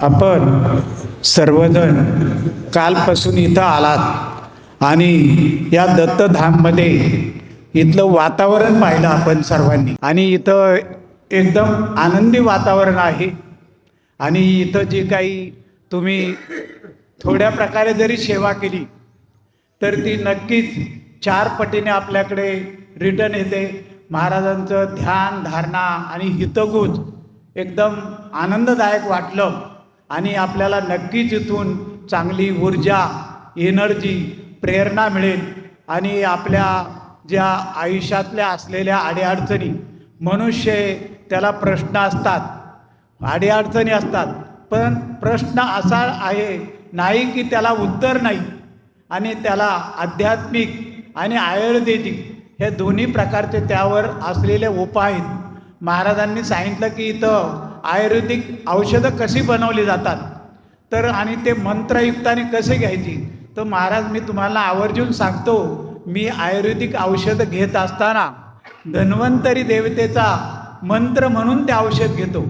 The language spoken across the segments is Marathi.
आपण सर्वजण कालपासून इथं आलात आणि या दत्तधाममध्ये इथलं वातावरण पाहिलं आपण सर्वांनी आणि इथं एकदम आनंदी वातावरण आहे. आणि इथं जी काही तुम्ही थोड्या प्रकारे जरी सेवा केली तर ती नक्कीच 4 पटीने आपल्याकडे रिटर्न येते. महाराजांचं ध्यान धारणा आणि हितगुज एकदम आनंददायक वाटलं आणि आपल्याला नक्कीच इथून चांगली ऊर्जा, एनर्जी, प्रेरणा मिळेल. आणि आपल्या ज्या आयुष्यातल्या असलेल्या अडीअडचणी, मनुष्य त्याला प्रश्न असतात, अडीअडचणी असतात, पण प्रश्न असा आहे नाही की त्याला उत्तर नाही. आणि त्याला आध्यात्मिक आणि आयुर्वेदिक हे दोन्ही प्रकारचे त्यावर असलेले उपाय आहेत. महाराजांनी सांगितलं की इथं आयुर्वेदिक औषधं कशी बनवली जातात तर आणि ते मंत्रयुक्ताने कसे घ्यायची. तर महाराज मी तुम्हाला आवर्जून सांगतो, मी आयुर्वेदिक औषधं घेत असताना धन्वंतरी देवतेचा मंत्र म्हणून ते औषध घेतो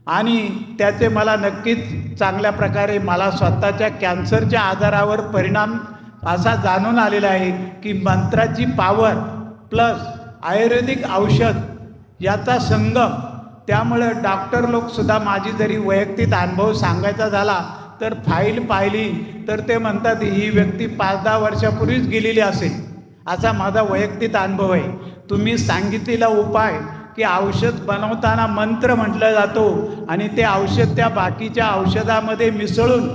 आणि त्याचे मला नक्कीच चांगल्या प्रकारे मला स्वतःच्या कॅन्सरच्या आजारावर परिणाम असा जाणून आलेला आहे की मंत्राची पॉवर प्लस आयुर्वेदिक औषध याचा संगम. त्यामुळं डॉक्टर लोकसुद्धा माझी जरी वैयक्तिक अनुभव सांगायचा झाला तर फाईल पाहिली तर ते म्हणतात ही व्यक्ती 5-10 वर्षापूर्वीच गेलेली असेल, असा माझा वैयक्तिक अनुभव आहे. तुम्ही सांगितलेला उपाय की औषध बनवताना मंत्र म्हटलं जातो आणि ते औषध त्या बाकीच्या औषधामध्ये मिसळून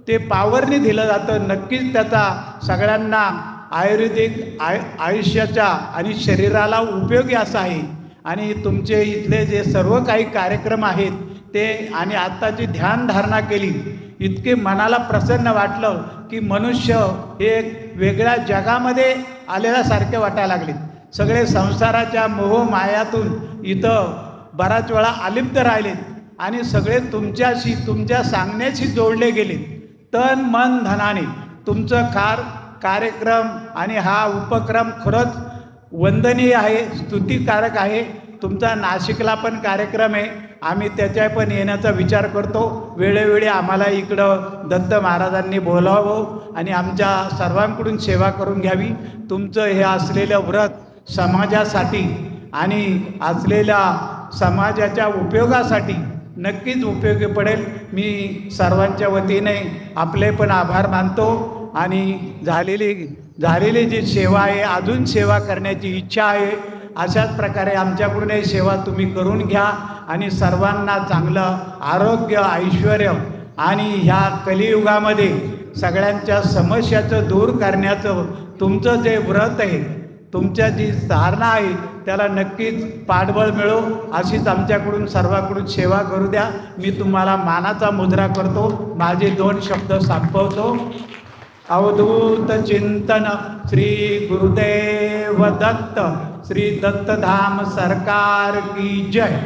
ते पावरने दिलं जातं. नक्कीच त्याचा सगळ्यांना आयुर्वेदिक आयुष्याच्या आणि शरीराला उपयोगी असा आहे. आणि तुमचे इथले जे सर्व काही कार्यक्रम आहेत ते आणि आत्ताची ध्यानधारणा केली, इतके मनाला प्रसन्न वाटलं की मनुष्य हे एक वेगळ्या जगामध्ये आलेल्यासारखे वाटायला लागले. सगळे संसाराच्या मोहमायातून इथं बराच वेळा अलिप्त राहिलेत आणि सगळे तुमच्याशी, तुमच्या सांगण्याशी जोडले गेले. तन मन धनाने तुमचं कार्यक्रम आणि हा उपक्रम खरंच वंदनीय आहे, स्तुतिकारक आहे. तुमचा नाशिकला पण कार्यक्रम आहे, आम्ही त्याच्या पण येण्याचा विचार करतो. वेळोवेळी आम्हाला इकडं दत्त महाराजांनी बोलावं आणि आमच्या सर्वांकडून सेवा करून घ्यावी. तुमचं हे असलेलं व्रत समाजासाठी आणि असलेल्या समाजाच्या उपयोगासाठी नक्कीच उपयोगी पडेल. मी सर्वांच्या वतीने आपले पण आभार मानतो आणि झालेली जी सेवा आहे, अजून सेवा करण्याची इच्छा आहे. अशाच प्रकारे आमच्याकडूनही सेवा तुम्ही करून घ्या आणि सर्वांना चांगलं आरोग्य, ऐश्वर आणि ह्या कलियुगामध्ये सगळ्यांच्या समस्याचं दूर करण्याचं तुमचं जे व्रत आहे, तुमच्या जी धारणा आहे त्याला नक्कीच पाठबळ मिळो अशीच आमच्याकडून सर्वांकडून सेवा करू द्या. मी तुम्हाला मानाचा मुद्रा करतो. माझे 2 शब्द संपवतो. अवधूत चिंतन श्री गुरुदेव दत्त, श्री दत्तधाम सरकार की जय.